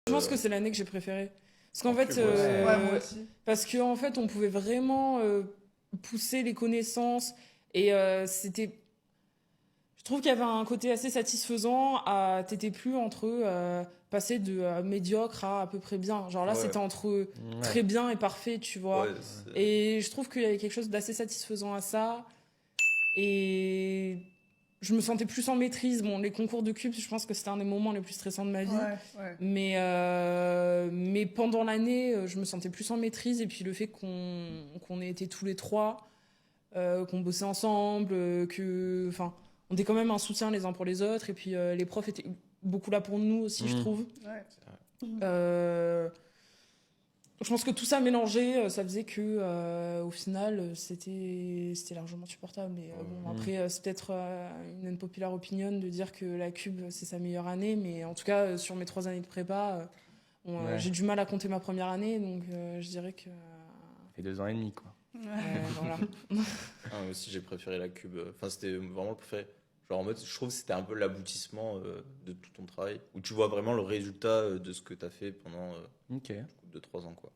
Je pense que c'est l'année que j'ai préférée. Parce qu'en fait, moi aussi. parce qu'en fait, on pouvait vraiment pousser les connaissances et c'était. Je trouve qu'il y avait un côté assez satisfaisant à t'étais plus entre passer de médiocre à peu près bien. Genre là, c'était entre très bien et parfait, tu vois. Et je trouve qu'il y avait quelque chose d'assez satisfaisant à ça. Et je me sentais plus en maîtrise. Bon, les concours de cubes, je pense que c'était un des moments les plus stressants de ma vie. Mais pendant l'année, je me sentais plus en maîtrise. Et puis le fait qu'on ait été tous les trois, qu'on bossait ensemble, enfin, on était quand même un soutien les uns pour les autres. Et puis les profs étaient beaucoup là pour nous aussi, je trouve. Je pense que tout ça mélangé, ça faisait que, au final, c'était largement supportable. Mais bon, après, c'est peut-être une unpopular opinion de dire que la Cube, c'est sa meilleure année. Mais en tout cas, sur mes 3 années de prépa, j'ai du mal à compter ma première année. Donc, je dirais que... Ça fait 2 ans et demi, quoi. Voilà. Moi aussi, j'ai préféré la Cube. Enfin, c'était vraiment le préféré. Genre, en mode, je trouve que c'était un peu l'aboutissement de tout ton travail. Où tu vois vraiment le résultat de ce que tu as fait pendant 2-3 ans, quoi.